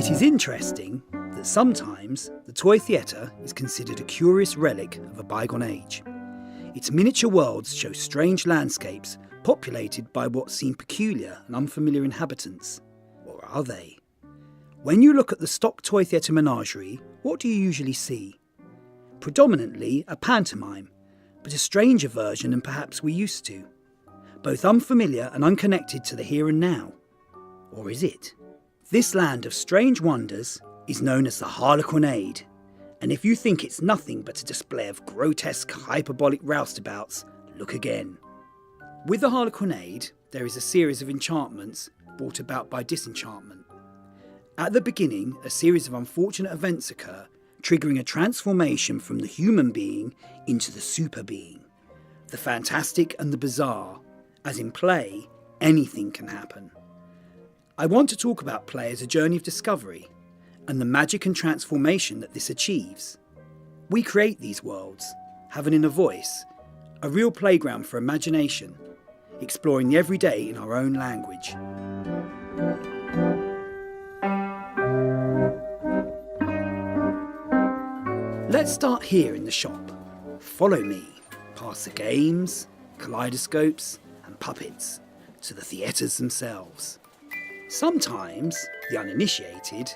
It is interesting that sometimes the toy theatre is considered a curious relic of a bygone age. Its miniature worlds show strange landscapes populated by what seem peculiar and unfamiliar inhabitants. Or are they? When you look at the stock toy theatre menagerie, what do you usually see? Predominantly a pantomime, but a stranger version than perhaps we're used to. Both unfamiliar and unconnected to the here and now. Or is it? This land of strange wonders is known as the Harlequinade, and if you think it's nothing but a display of grotesque hyperbolic roustabouts, look again. With the Harlequinade, there is a series of enchantments brought about by disenchantment. At the beginning, a series of unfortunate events occur, triggering a transformation from the human being into the super being. The fantastic and the bizarre, as in play, anything can happen. I want to talk about play as a journey of discovery, and the magic and transformation that this achieves. We create these worlds, have an inner voice, a real playground for imagination, exploring the everyday in our own language. Let's start here in the shop. Follow me, past the games, kaleidoscopes and puppets, to the theatres themselves. Sometimes, the uninitiated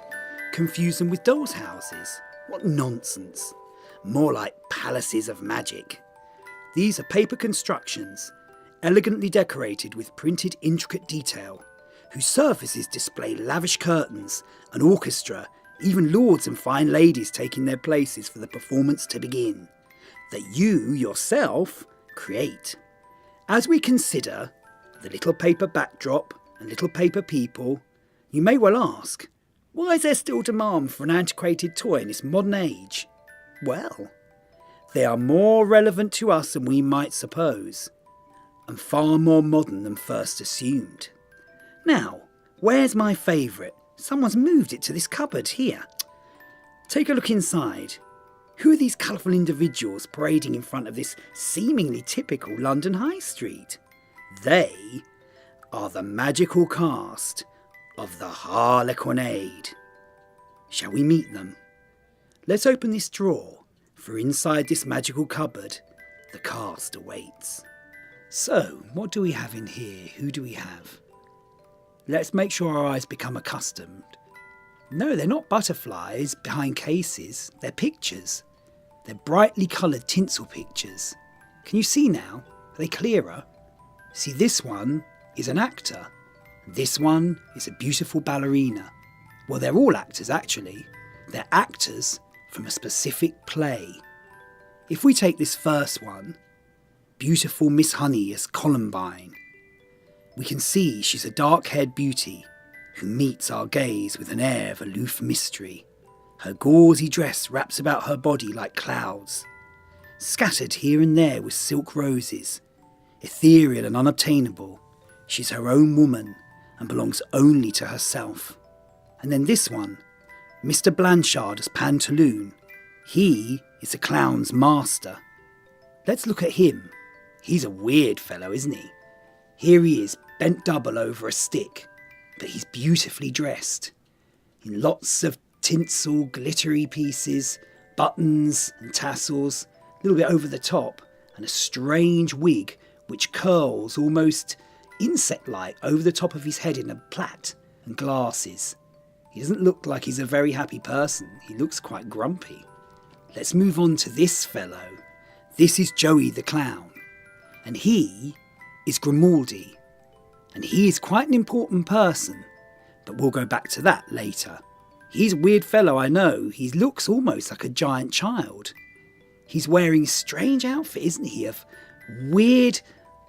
confuse them with dolls' houses. What nonsense. More like palaces of magic. These are paper constructions, elegantly decorated with printed intricate detail, whose surfaces display lavish curtains, an orchestra, even lords and fine ladies taking their places for the performance to begin, that you, yourself, create. As we consider the little paper backdrop and little paper people, you may well ask, why is there still demand for an antiquated toy in this modern age? Well, they are more relevant to us than we might suppose, and far more modern than first assumed. Now, where's my favourite? Someone's moved it to this cupboard here. Take a look inside. Who are these colourful individuals parading in front of this seemingly typical London high street? They are the magical cast of the Harlequinade. Shall we meet them? Let's open this drawer, for inside this magical cupboard, the cast awaits. So, what do we have in here? Who do we have? Let's make sure our eyes become accustomed. No, they're not butterflies behind cases, they're pictures. They're brightly coloured tinsel pictures. Can you see now? Are they clearer? See, this one is an actor. This one is a beautiful ballerina. Well, they're all actors actually. They're actors from a specific play. If we take this first one, beautiful Miss Honey as Columbine, we can see she's a dark-haired beauty who meets our gaze with an air of aloof mystery. Her gauzy dress wraps about her body like clouds. Scattered here and there with silk roses, ethereal and unobtainable, she's her own woman and belongs only to herself. And then this one, Mr. Blanchard as Pantaloon. He is the clown's master. Let's look at him. He's a weird fellow, isn't he? Here he is, bent double over a stick, but he's beautifully dressed in lots of tinsel, glittery pieces, buttons and tassels, a little bit over the top, and a strange wig which curls almost insect-like over the top of his head in a plait and glasses. He doesn't look like he's a very happy person. He looks quite grumpy. Let's move on to this fellow. This is Joey the Clown, and he is Grimaldi, and he is quite an important person, but we'll go back to that later. He's a weird fellow, I know. He looks almost like a giant child. He's wearing a strange outfit, isn't he, of weird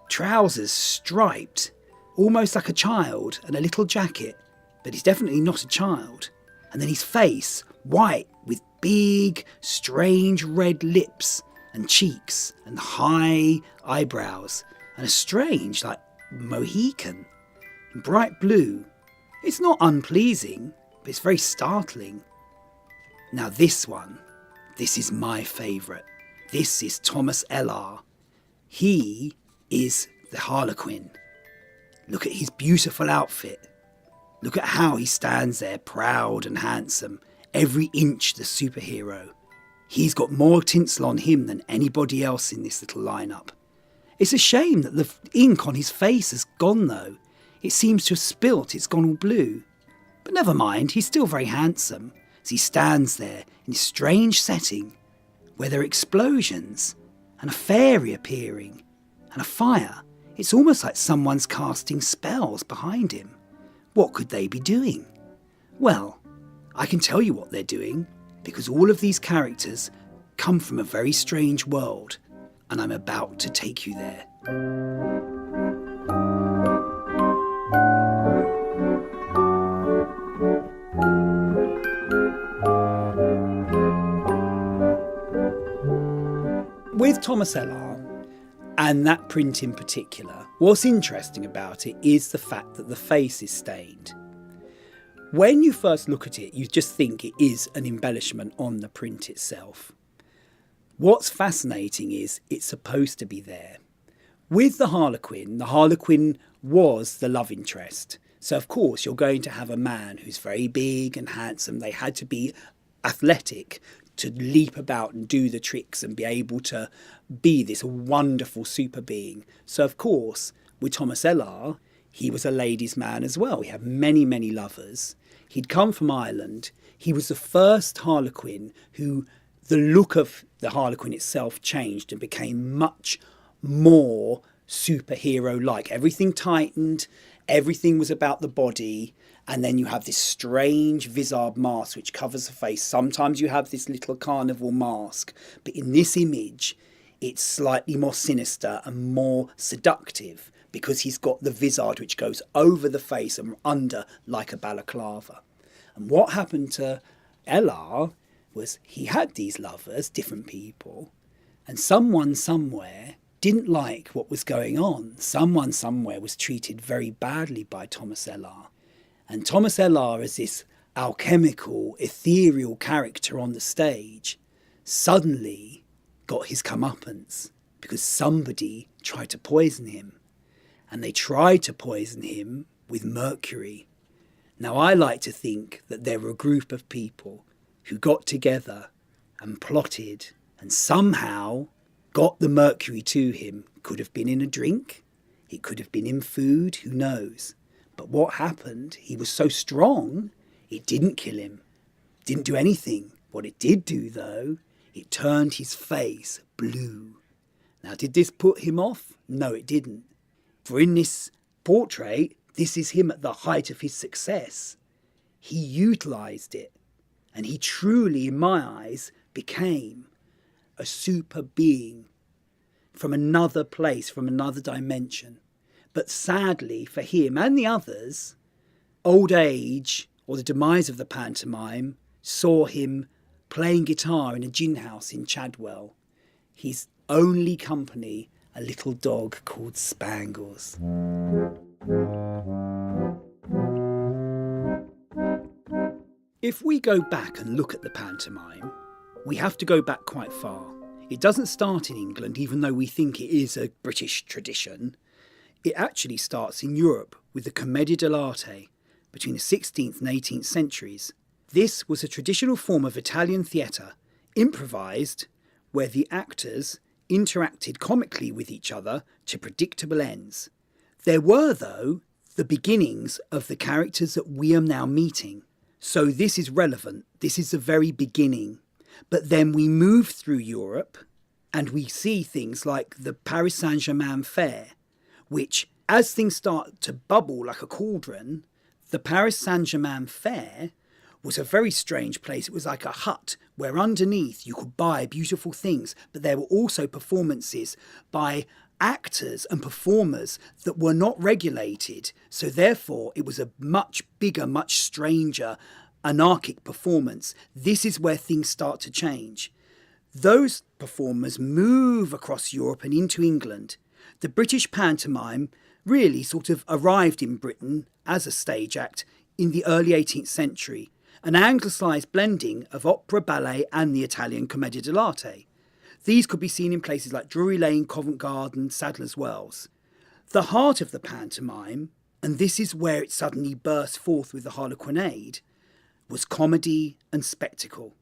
trousers striped, almost like a child, and a little jacket, but he's definitely not a child. And then his face, white, with big, strange red lips and cheeks and high eyebrows, and a strange, like, Mohican, in bright blue. It's not unpleasing, but it's very startling. Now this one, this is my favourite. This is Thomas Ellar. He is the Harlequin. Look at his beautiful outfit. Look at how he stands there, proud and handsome, every inch the superhero. He's got more tinsel on him than anybody else in this little lineup. It's a shame that the ink on his face has gone though. It seems to have spilt, it's gone all blue. But never mind, he's still very handsome as he stands there in this strange setting where there are explosions and a fairy appearing and a fire. It's almost like someone's casting spells behind him. What could they be doing? Well, I can tell you what they're doing because all of these characters come from a very strange world and I'm about to take you there. With Thomas Ellar, and that print in particular, what's interesting about it is the fact that the face is stained. When you first look at it, you just think it is an embellishment on the print itself. What's fascinating is it's supposed to be there. With the Harlequin was the love interest. So of course you're going to have a man who's very big and handsome. They had to be athletic to leap about and do the tricks and be able to be this wonderful super being. So of course, with Thomas Ellar, he was a ladies' man as well. He had many, many lovers. He'd come from Ireland. He was the first Harlequin who the look of the Harlequin itself changed and became much more superhero-like. Everything tightened, everything was about the body, and then you have this strange vizard mask which covers the face. Sometimes you have this little carnival mask, but in this image it's slightly more sinister and more seductive because he's got the vizard which goes over the face and under like a balaclava. And what happened to Ellar was he had these lovers, different people, and someone somewhere didn't like what was going on. Someone somewhere was treated very badly by Thomas Ellar. And Thomas Ellar, as this alchemical, ethereal character on the stage, suddenly got his comeuppance because somebody tried to poison him. And they tried to poison him with mercury. Now, I like to think that there were a group of people who got together and plotted and somehow got the mercury to him. Could have been in a drink, it could have been in food, who knows. But what happened, he was so strong, it didn't kill him, didn't do anything. What it did do though, it turned his face blue. Now did this put him off? No, it didn't. For in this portrait, this is him at the height of his success. He utilised it. And he truly, in my eyes, became a super being from another place, from another dimension. But sadly for him and the others, old age or the demise of the pantomime saw him playing guitar in a gin house in Chadwell. His only company, a little dog called Spangles. If we go back and look at the pantomime, we have to go back quite far. It doesn't start in England, even though we think it is a British tradition. It actually starts in Europe with the commedia dell'arte between the 16th and 18th centuries. This was a traditional form of Italian theatre, improvised, where the actors interacted comically with each other to predictable ends. There were, though, the beginnings of the characters that we are now meeting. So this is relevant. This is the very beginning. But then we move through Europe and we see things like the Paris Saint-Germain Fair, which, as things start to bubble like a cauldron, the Paris Saint-Germain Fair was a very strange place. It was like a hut where underneath you could buy beautiful things, but there were also performances by actors and performers that were not regulated. So therefore it was a much bigger, much stranger, anarchic performance. This is where things start to change. Those performers move across Europe and into England. The British pantomime really sort of arrived in Britain as a stage act in the early 18th century, an anglicised blending of opera, ballet and the Italian commedia dell'arte. These could be seen in places like Drury Lane, Covent Garden, Sadler's Wells. The heart of the pantomime and this is where it suddenly burst forth with the Harlequinade, was comedy and spectacle.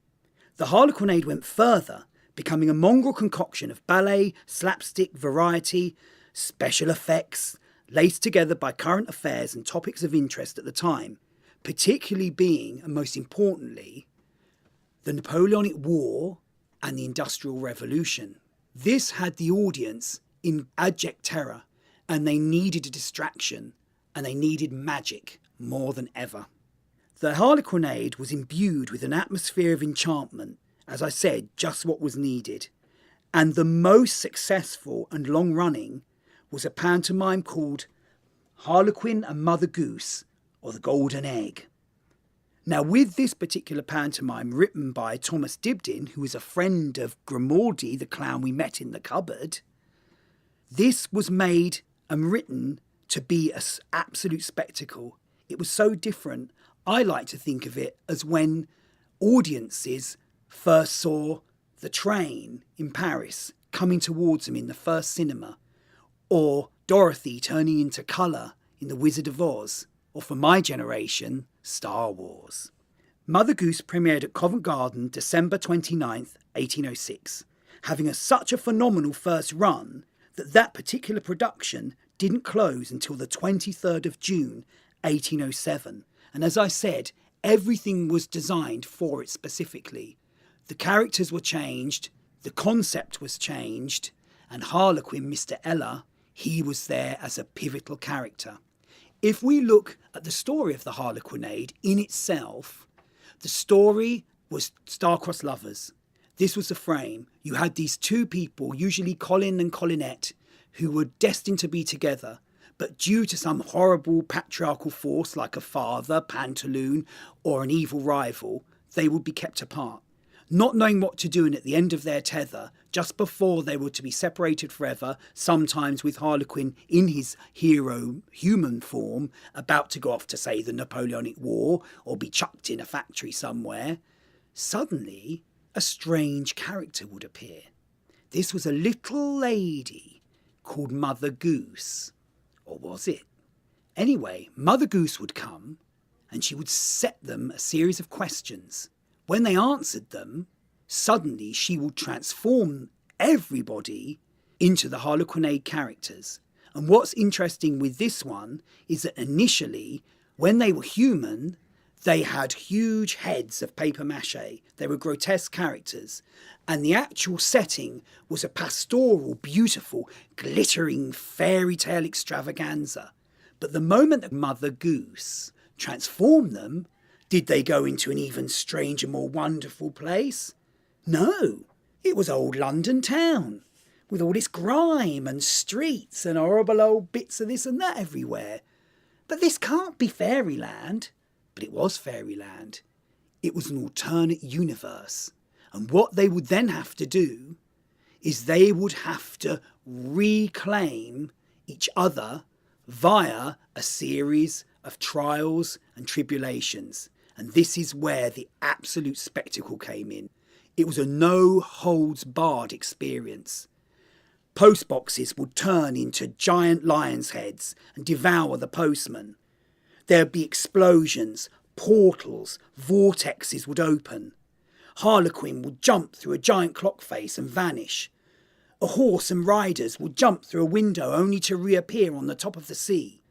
The Harlequinade went further, becoming a mongrel concoction of ballet, slapstick, variety, special effects, laced together by current affairs and topics of interest at the time, particularly being, and most importantly, the Napoleonic War and the Industrial Revolution. This had the audience in abject terror, and they needed a distraction, and they needed magic more than ever. The Harlequinade was imbued with an atmosphere of enchantment, as I said, just what was needed. And the most successful and long-running was a pantomime called Harlequin and Mother Goose, or The Golden Egg. Now, with this particular pantomime written by Thomas Dibdin, who is a friend of Grimaldi, the clown we met in the cupboard, this was made and written to be an absolute spectacle. It was so different. I like to think of it as when audiences first saw The Train in Paris coming towards them in the first cinema, or Dorothy turning into colour in The Wizard of Oz, or for my generation, Star Wars. Mother Goose premiered at Covent Garden December 29th, 1806, having such a phenomenal first run that particular production didn't close until the 23rd of June, 1807. And as I said, everything was designed for it specifically. The characters were changed, the concept was changed, and Harlequin, Mr. Eller, he was there as a pivotal character. If we look at the story of the Harlequinade in itself, the story was star-crossed lovers. This was the frame. You had these two people, usually Colin and Colinette, who were destined to be together, but due to some horrible patriarchal force like a father, Pantaloon, or an evil rival, they would be kept apart. Not knowing what to do, and at the end of their tether, just before they were to be separated forever, sometimes with Harlequin in his hero human form, about to go off to, say, the Napoleonic War, or be chucked in a factory somewhere, suddenly a strange character would appear. This was a little lady called Mother Goose. Or was it? Anyway, Mother Goose would come, and she would set them a series of questions. When they answered them, suddenly she would transform everybody into the Harlequinade characters. And what's interesting with this one is that initially, when they were human, they had huge heads of paper mache. They were grotesque characters. And the actual setting was a pastoral, beautiful, glittering fairy tale extravaganza. But the moment that Mother Goose transformed them, did they go into an even stranger, more wonderful place? No, it was old London town, with all its grime and streets and horrible old bits of this and that everywhere. But this can't be fairyland. But it was fairyland. It was an alternate universe. And what they would then have to do is they would have to reclaim each other via a series of trials and tribulations. And this is where the absolute spectacle came in. It was a no-holds-barred experience. Postboxes would turn into giant lions' heads and devour the postman. There'd be explosions, portals, vortexes would open. Harlequin would jump through a giant clock face and vanish. A horse and riders would jump through a window only to reappear on the top of the sea.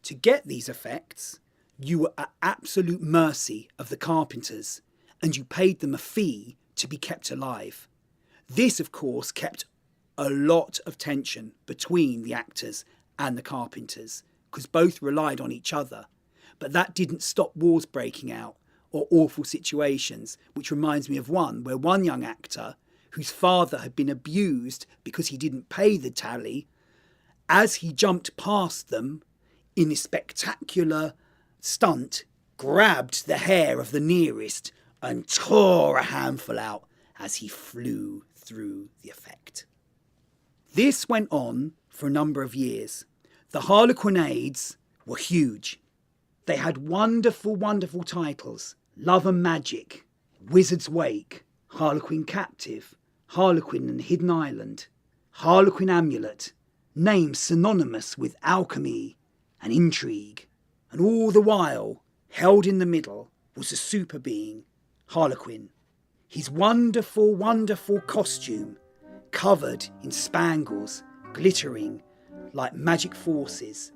To get these effects, you were at absolute mercy of the carpenters, and you paid them a fee to be kept alive. This, of course, kept a lot of tension between the actors and the carpenters, because both relied on each other. But that didn't stop wars breaking out or awful situations, which reminds me of one where one young actor, whose father had been abused because he didn't pay the tally, as he jumped past them in a spectacular stunt, grabbed the hair of the nearest and tore a handful out as he flew through the effect. This went on for a number of years. The Harlequinades were huge. They had wonderful, wonderful titles. Love and Magic, Wizard's Wake, Harlequin Captive, Harlequin and Hidden Island, Harlequin Amulet, names synonymous with alchemy, and intrigue. And all the while, held in the middle, was a super being, Harlequin. His wonderful, wonderful costume, covered in spangles, glittering like magic forces.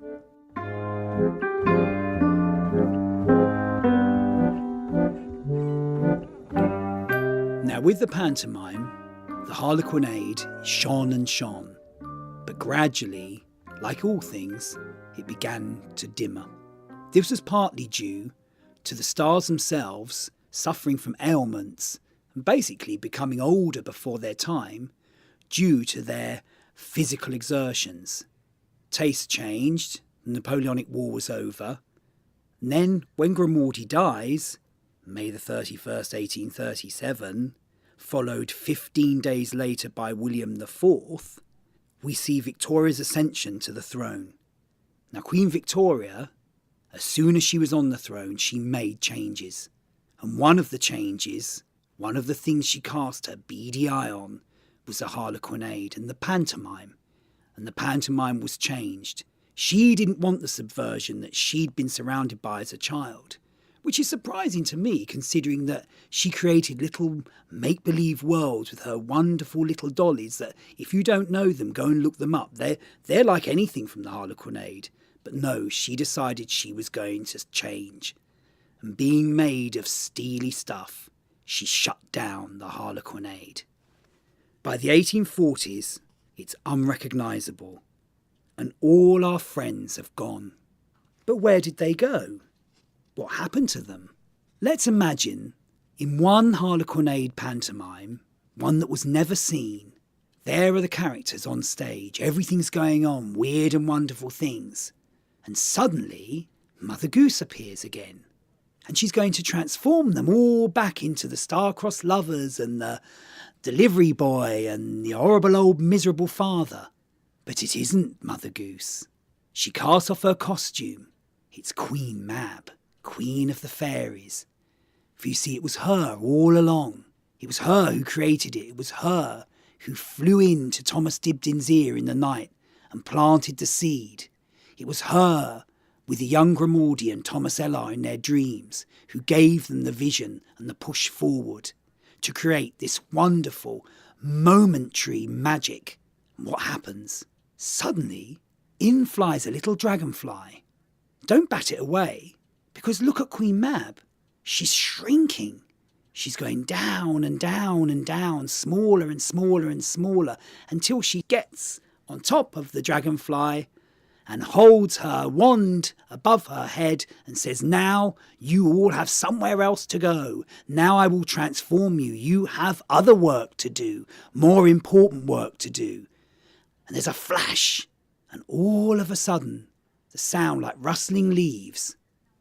Now with the pantomime, the Harlequinade shone and shone, but gradually, like all things, it began to dimmer. This was partly due to the stars themselves suffering from ailments and basically becoming older before their time due to their physical exertions. Taste changed, the Napoleonic War was over, and then when Grimaldi dies, May the 31st, 1837, followed 15 days later by William IV, we see Victoria's ascension to the throne. Now Queen Victoria, as soon as she was on the throne, she made changes. And one of the changes, one of the things she cast her beady eye on, was the Harlequinade and the pantomime. And the pantomime was changed. She didn't want the subversion that she'd been surrounded by as a child, which is surprising to me considering that she created little make-believe worlds with her wonderful little dollies that, if you don't know them, go and look them up. They're like anything from the Harlequinade. But no, she decided she was going to change. And being made of steely stuff, she shut down the Harlequinade. By the 1840s, it's unrecognisable, and all our friends have gone. But where did they go? What happened to them? Let's imagine, in one Harlequinade pantomime, one that was never seen, there are the characters on stage, everything's going on, weird and wonderful things. And suddenly, Mother Goose appears again. And she's going to transform them all back into the star-crossed lovers and the delivery boy and the horrible old miserable father. But it isn't Mother Goose. She casts off her costume. It's Queen Mab, Queen of the Fairies. For you see, it was her all along. It was her who created it. It was her who flew into Thomas Dibdin's ear in the night and planted the seed. It was her, with the young Grimaldi and Thomas Ellar in their dreams, who gave them the vision and the push forward to create this wonderful, momentary magic. And what happens? Suddenly, in flies a little dragonfly. Don't bat it away, because look at Queen Mab. She's shrinking. She's going down and down and down, smaller and smaller and smaller, until she gets on top of the dragonfly and holds her wand above her head and says, "Now you all have somewhere else to go. Now I will transform you. You have other work to do, more important work to do." And there's a flash, and all of a sudden, the sound like rustling leaves,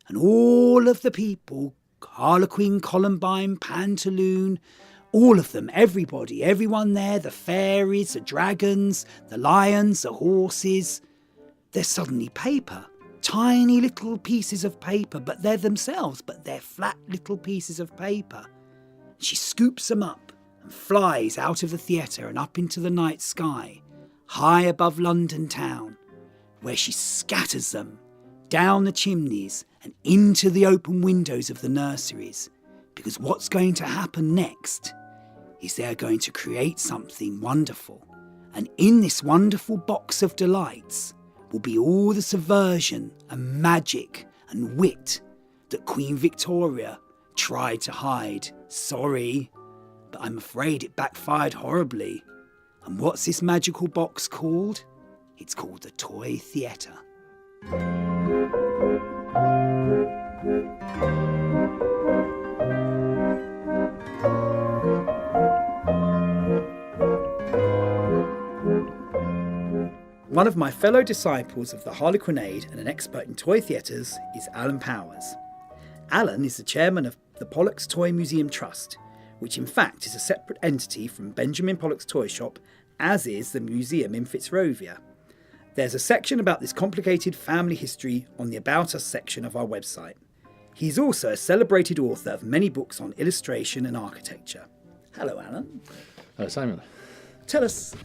and all of the people, Harlequin, Columbine, Pantaloon, all of them, everybody, everyone there, the fairies, the dragons, the lions, the horses, they're suddenly paper. Tiny little pieces of paper, but they're themselves, but they're flat little pieces of paper. She scoops them up and flies out of the theatre and up into the night sky, high above London town, where she scatters them down the chimneys and into the open windows of the nurseries. Because what's going to happen next is they're going to create something wonderful. And in this wonderful box of delights will be all the subversion and magic and wit that Queen Victoria tried to hide. Sorry, but I'm afraid it backfired horribly. And what's this magical box called? It's called the Toy Theatre. One of my fellow disciples of the Harlequinade and an expert in toy theatres is Alan Powers. Alan is the chairman of the Pollock's Toy Museum Trust, which in fact is a separate entity from Benjamin Pollock's Toyshop, as is the museum in Fitzrovia. There's a section about this complicated family history on the About Us section of our website. He's also a celebrated author of many books on illustration and architecture. Hello, Alan. Hello, Simon. Tell us,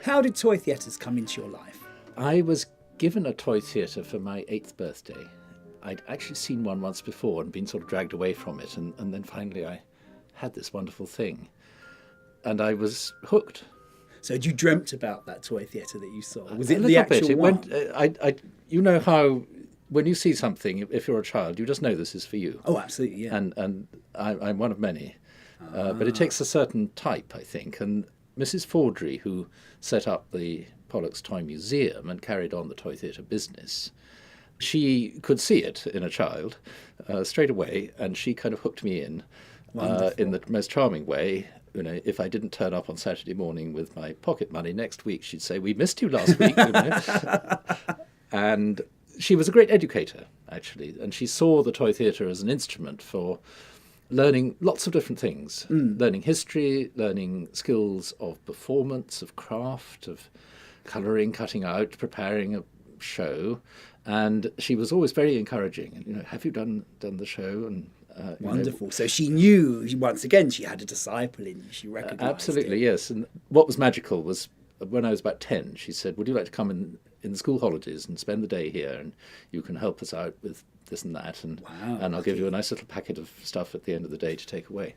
how did toy theatres come into your life? I was given a toy theatre for my 8th birthday. I'd actually seen one once before and been sort of dragged away from it, and then finally I had this wonderful thing. And I was hooked. So you dreamt about that toy theatre that you saw? Was A it the little actual bit. one? You know how when you see something, if you're a child, you just know this is for you. Oh, absolutely, yeah. And I'm one of many. But it takes a certain type, I think. And Mrs. Fordry, who set up the Pollock's Toy Museum and carried on the toy theatre business, she could see it in a child straight away, and she kind of hooked me in the most charming way. You know, if I didn't turn up on Saturday morning with my pocket money next week, she'd say, "We missed you last week." You know? And she was a great educator, actually, and she saw the toy theatre as an instrument for learning lots of different things, learning history, learning skills of performance, of craft, of colouring, cutting out, preparing a show. And she was always very encouraging. You know, have you done the show? And wonderful. You know, so she knew, once again, she had a disciple in you. She recognised absolutely, it. Yes. And what was magical was when I was about 10, she said, "Would you like to come in the school holidays and spend the day here, and you can help us out with this and that, and I'll give you a nice little packet of stuff at the end of the day to take away."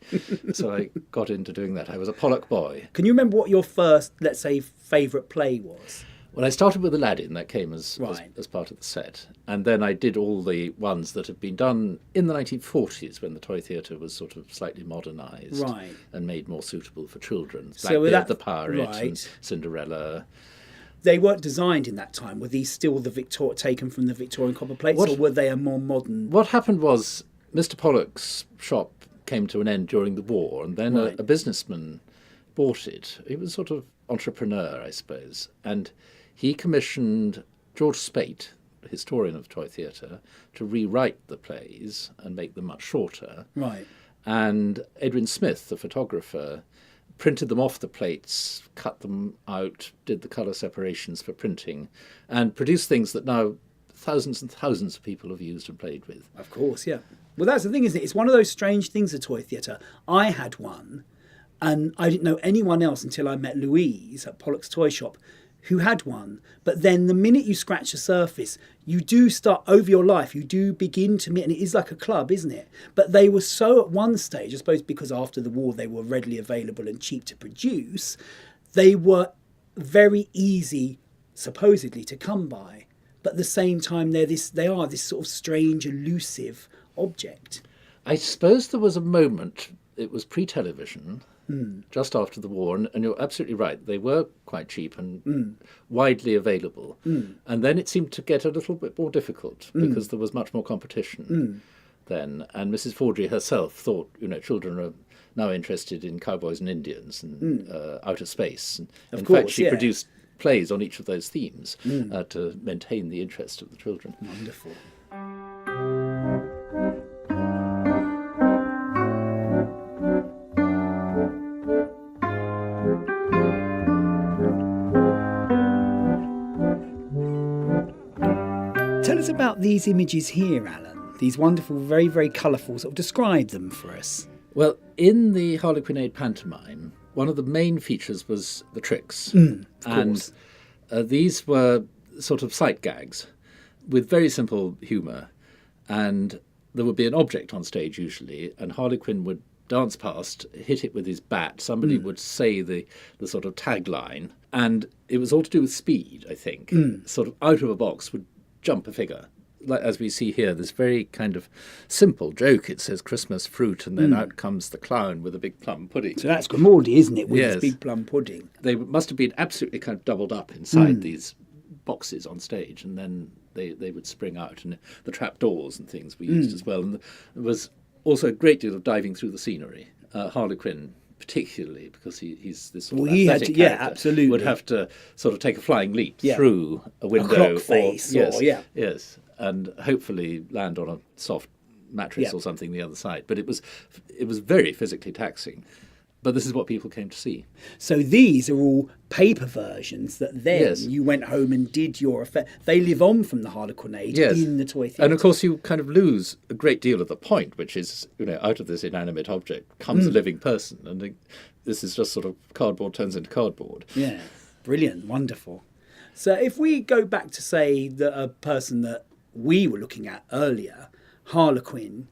So I got into doing that. I was a Pollock boy. Can you remember what your first, let's say, favourite play was? Well, I started with Aladdin. That came as part of the set. And then I did all the ones that had been done in the 1940s when the toy theatre was sort of slightly modernised and made more suitable for children. Blackbeard the Pirate and Cinderella. They weren't designed in that time. Were these still taken from the Victorian copper plates, or were they a more modern? What happened was Mr. Pollock's shop came to an end during the war, and then a businessman bought it. He was sort of entrepreneur, I suppose, and he commissioned George Speight, a historian of toy theatre, to rewrite the plays and make them much shorter. Right. And Edwin Smith, the photographer, printed them off the plates, cut them out, did the colour separations for printing, and produced things that now thousands and thousands of people have used and played with. Of course, yeah. Well, that's the thing, isn't it? It's one of those strange things, the toy theatre. I had one, and I didn't know anyone else until I met Louise at Pollock's Toyshop, who had one. But then the minute you scratch the surface, you do start, over your life, you do begin to meet, and it is like a club, isn't it? But they were so at one stage, I suppose because after the war they were readily available and cheap to produce, they were very easy, supposedly, to come by. But at the same time, they are this sort of strange, elusive object. I suppose there was a moment, it was pre-television, just after the war, and you're absolutely right, they were quite cheap and widely available. And then it seemed to get a little bit more difficult because there was much more competition then. And Mrs. Fordry herself thought, you know, children are now interested in cowboys and Indians and outer space. And in fact, she produced plays on each of those themes to maintain the interest of the children. Wonderful. Tell us about these images here, Alan. These wonderful, very, very colourful. Sort of describe them for us. Well, in the Harlequinade pantomime, one of the main features was the tricks. And these were sort of sight gags with very simple humour. And there would be an object on stage usually, and Harlequin would dance past, hit it with his bat. Somebody would say the sort of tagline. And it was all to do with speed, I think. Sort of out of a box would jump a figure. Like, as we see here, this very kind of simple joke. It says Christmas fruit, and then out comes the clown with a big plum pudding. So that's Grimaldi, isn't it, with his big plum pudding? They must have been absolutely kind of doubled up inside these boxes on stage, and then they would spring out. And the trapdoors and things were used as well. And there was also a great deal of diving through the scenery. Harlequin particularly, because he's this sort of athletic character, absolutely, would have to sort of take a flying leap through a window, a clock face, yes, and hopefully land on a soft mattress or something the other side. But it was very physically taxing. But this is what people came to see. So these are all paper versions that then you went home and did your effect. They live on from the Harlequinade in the toy theatre. And of course you kind of lose a great deal of the point, which is, you know, out of this inanimate object comes a living person. And this is just sort of cardboard turns into cardboard. Yeah, brilliant, wonderful. So if we go back to, say, a person that we were looking at earlier, Harlequin,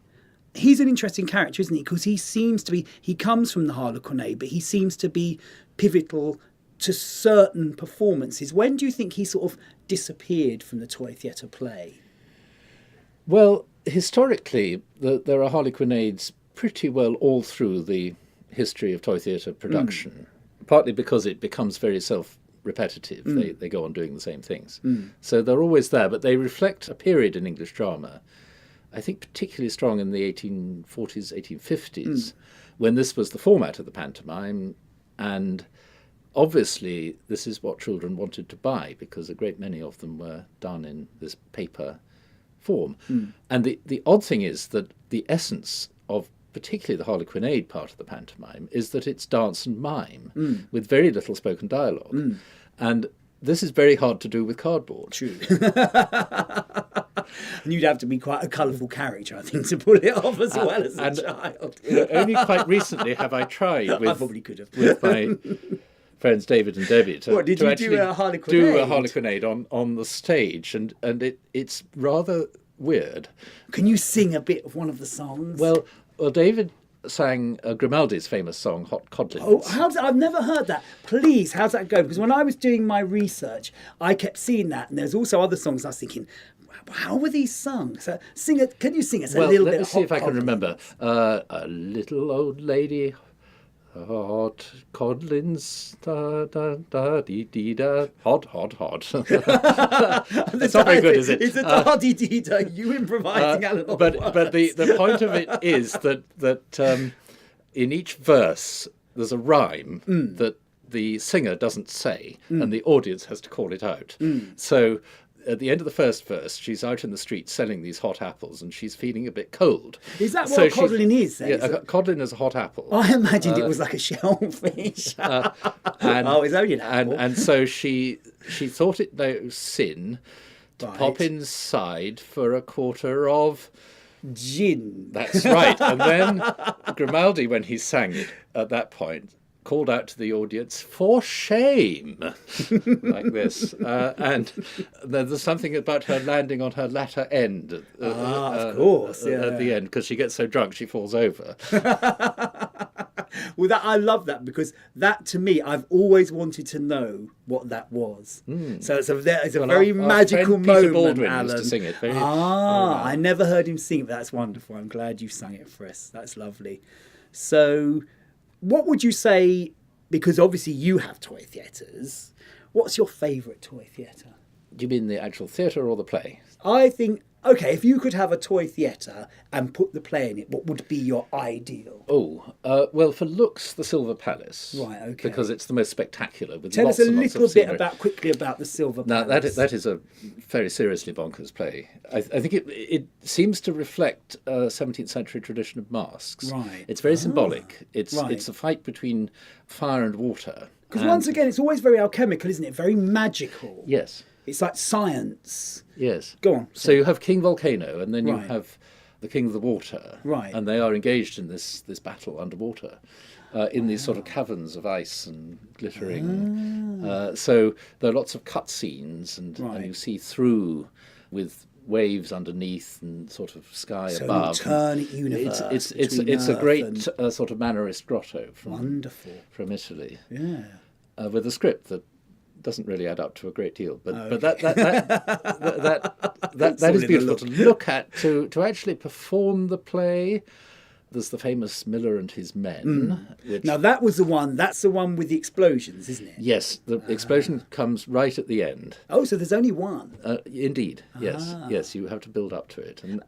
he's an interesting character, isn't he? Because he comes from the Harlequinade, but he seems to be pivotal to certain performances. When do you think he sort of disappeared from the toy theatre play? Well, historically, there are Harlequinades pretty well all through the history of toy theatre production, partly because it becomes very self-repetitive. They go on doing the same things. So they're always there, but they reflect a period in English drama, I think particularly strong in the 1840s, 1850s, when this was the format of the pantomime, and obviously this is what children wanted to buy, because a great many of them were done in this paper form. And the odd thing is that the essence of particularly the Harlequinade part of the pantomime is that it's dance and mime with very little spoken dialogue. And this is very hard to do with cardboard. True. And you'd have to be quite a colourful character, I think, to pull it off as well as a child. Only quite recently have I tried I probably could have. with my friends David and Debbie to What, did you actually do a Harlequinade? do a Harlequinade on the stage, and it's rather weird. Can you sing a bit of one of the songs? Well, David sang Grimaldi's famous song, Hot Codlins. Oh, I've never heard that. Please, how's that go? Because when I was doing my research, I kept seeing that, and there's also other songs I was thinking, how were these sung? So can you sing us a little bit? Let me see if I can remember. A little old lady, hot codlins, da da da dee dee da, hot. That's not very good, is it? It's a da dee dee da. You improvising out of the but the point of it is that in each verse there's a rhyme that the singer doesn't say, and the audience has to call it out. So at the end of the first verse, she's out in the street selling these hot apples, and she's feeling a bit cold. Is that what a codlin is? Then? Yeah, a codlin is a hot apple. I imagined it was like a shellfish. It's only an apple. And so she thought it no sin to pop inside for a quarter of gin. That's right. And then Grimaldi, when he sang it at that point, called out to the audience, "For shame," like this. And there's something about her landing on her latter end. Of course, at the end, because she gets so drunk she falls over. Well, I love that, because that, to me, I've always wanted to know what that was. So it's a very magical friend moment, Peter Baldwin Alan. used to sing it. I never heard him sing it, but that's wonderful. I'm glad you sang it for us. That's lovely. So what would you say, because obviously you have toy theatres, what's your favourite toy theatre? Do you mean the actual theatre or the play? I think, okay, if you could have a toy theatre and put the play in it, what would be your ideal? Well, for looks, the Silver Palace. Right, okay. Because it's the most spectacular. With Tell us lots a and lots little of bit scenery. quickly about the Silver Now, Palace. that is a very seriously bonkers play. I think it seems to reflect a 17th century tradition of masks. Right. It's very symbolic. It's right. a fight between fire and water. Because once again, it's always very alchemical, isn't it? Very magical. Yes. It's like science. Yes. Go on. So you have King Volcano, and then you Right. have the King of the Water. Right. And they are engaged in this battle underwater. In these sort of caverns of ice and glittering. So there are lots of cut scenes, and you see through with waves underneath and sort of sky above. So an alternate universe. It's a great sort of Mannerist grotto from Italy. Yeah. With a script that doesn't really add up to a great deal, but that is beautiful to look at, to actually perform the play. There's the famous Miller and His Men. Now that's the one with the explosions, isn't it? Yes, the explosion comes right at the end. Oh, so there's only one. Indeed, yes, you have to build up to it. And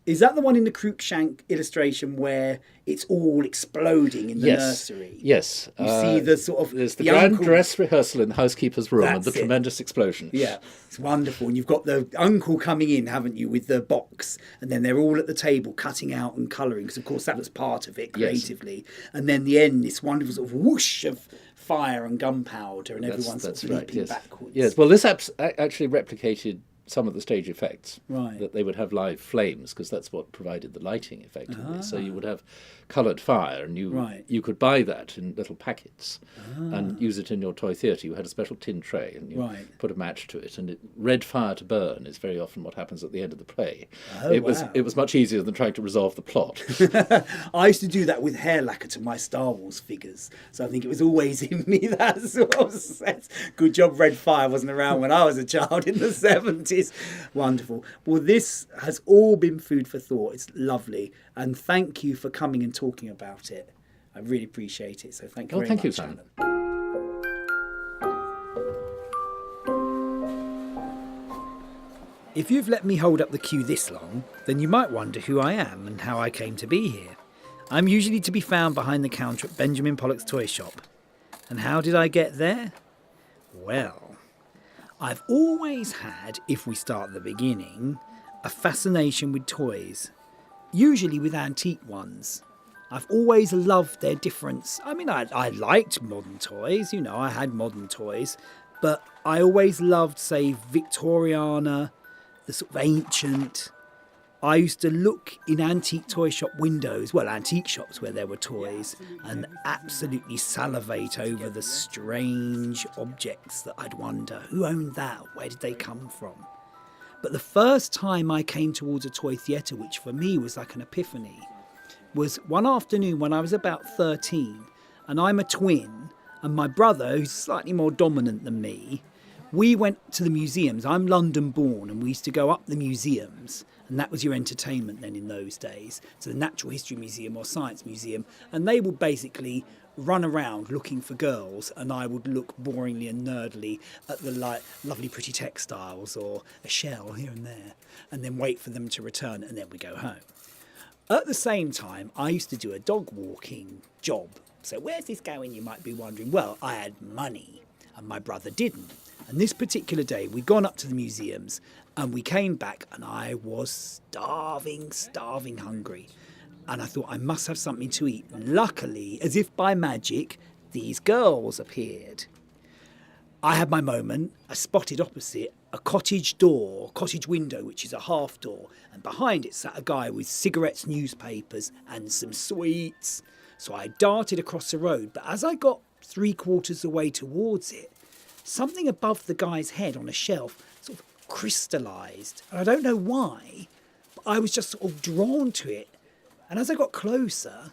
is that the one in the Cruikshank illustration where it's all exploding in the nursery? Yes. You see the sort of... There's the grand dress rehearsal in the housekeeper's room and the That's it. tremendous explosion. Yeah, it's wonderful. And you've got the uncle coming in, haven't you, with the box. And then they're all at the table cutting out and colouring, because, of course, that was part of it creatively. Yes. And then the end, this wonderful sort of whoosh of fire and gunpowder, and everyone's sort of leaping backwards. Yes, well, this actually replicated some of the stage effects. Right. That they would have live flames, because that's what provided the lighting effectively. So you would have coloured fire, and you could buy that in little packets and use it in your toy theatre. You had a special tin tray, and you put a match to it, and red fire to burn is very often what happens at the end of the play. It was much easier than trying to resolve the plot. I used to do that with hair lacquer to my Star Wars figures, so I think it was always in me, that sort of sense. Good job red fire wasn't around when I was a child in the 70s. Wonderful. Well, this has all been food for thought. It's lovely, and thank you for coming and talking about it. I really appreciate it, so thank you very much. Thank you, Simon. If you've let me hold up the queue this long, then you might wonder who I am and how I came to be here. I'm usually to be found behind the counter at Benjamin Pollock's toy shop. And how did I get there? Well, I've always had, if we start at the beginning, a fascination with toys, usually with antique ones. I've always loved their difference. I mean, I liked modern toys, I had modern toys, but I always loved, say, Victoriana, the sort of ancient. I used to look in antique toy shop windows, antique shops where there were toys, and absolutely salivate over the strange objects that I'd wonder, who owned that? Where did they come from? But the first time I came towards a toy theatre, which for me was like an epiphany, was one afternoon when I was about 13, and I'm a twin, and my brother, who's slightly more dominant than me, we went to the museums. I'm London born, and we used to go up the museums, and that was your entertainment then in those days. So the Natural History Museum or Science Museum, and they would basically run around looking for girls, and I would look boringly and nerdily at the lovely pretty textiles or a shell here and there, and then wait for them to return, and then we go home. At the same time, I used to do a dog walking job. So where's this going, you might be wondering? Well, I had money, and my brother didn't. And this particular day, we'd gone up to the museums, and we came back, and I was starving hungry. And I thought I must have something to eat. And luckily, as if by magic, these girls appeared. I had my moment. I spotted opposite a cottage window, which is a half door. And behind it sat a guy with cigarettes, newspapers, and some sweets. So I darted across the road. But as I got 3/4 the way towards it, something above the guy's head on a shelf sort of crystallised. And I don't know why, but I was just sort of drawn to it. And as I got closer,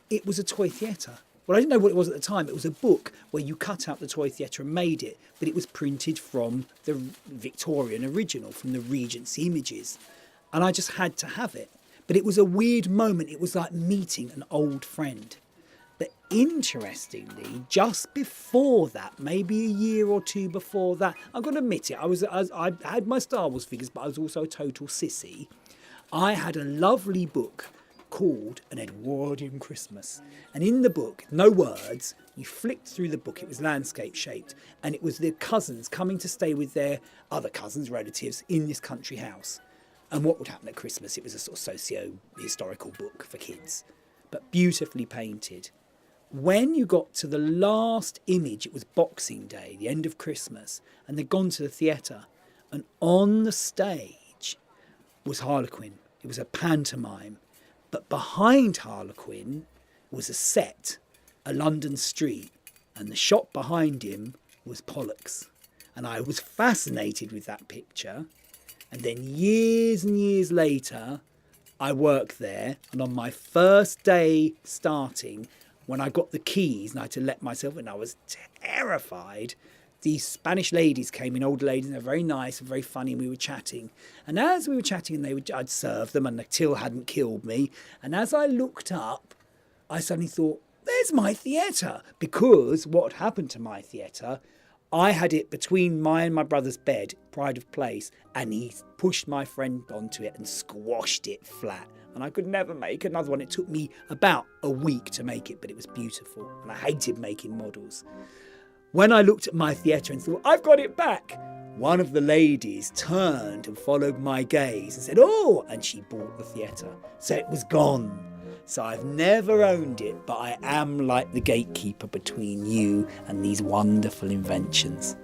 it was a toy theatre. Well, I didn't know what it was at the time. It was a book where you cut out the toy theatre and made it, but it was printed from the Victorian original, from the Regency images. And I just had to have it. But it was a weird moment. It was like meeting an old friend. But interestingly, just before that, maybe a year or two before that, I've got to admit it, I had my Star Wars figures, but I was also a total sissy. I had a lovely book called An Edwardian Christmas. And in the book, no words, you flicked through the book, it was landscape shaped, and it was their cousins coming to stay with their other cousins, relatives, in this country house. And what would happen at Christmas? It was a sort of socio-historical book for kids, but beautifully painted. When you got to the last image, it was Boxing Day, the end of Christmas, and they'd gone to the theatre, and on the stage was Harlequin. It was a pantomime. But behind Harlequin was a set, a London street, and the shop behind him was Pollock's. And I was fascinated with that picture. And then years and years later, I worked there. And on my first day starting, when I got the keys and I had to let myself in, I was terrified. These Spanish ladies came in, older ladies, and they're very nice and very funny, and we were chatting. And as we were chatting, I'd serve them, and the till hadn't killed me. And as I looked up, I suddenly thought, there's my theatre. Because what happened to my theatre, I had it between my and my brother's bed, pride of place, and he pushed my friend onto it and squashed it flat. And I could never make another one. It took me about a week to make it, but it was beautiful. And I hated making models. When I looked at my theatre and thought, I've got it back, one of the ladies turned and followed my gaze and said, oh, and she bought the theatre. So it was gone. So I've never owned it, but I am like the gatekeeper between you and these wonderful inventions.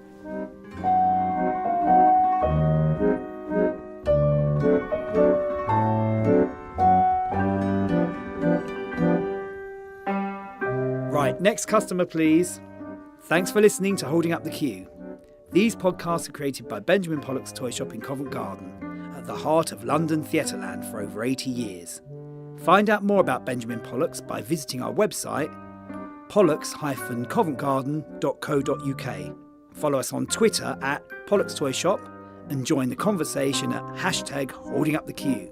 Next customer, please. Thanks for listening to Holding Up the Queue. These podcasts are created by Benjamin Pollock's Toyshop in Covent Garden, at the heart of London Theatreland for over 80 years. Find out more about Benjamin Pollock's by visiting our website, pollocks-coventgarden.co.uk. Follow us on Twitter at Pollock's Toy Shop and join the conversation at #HoldingUpTheQueue.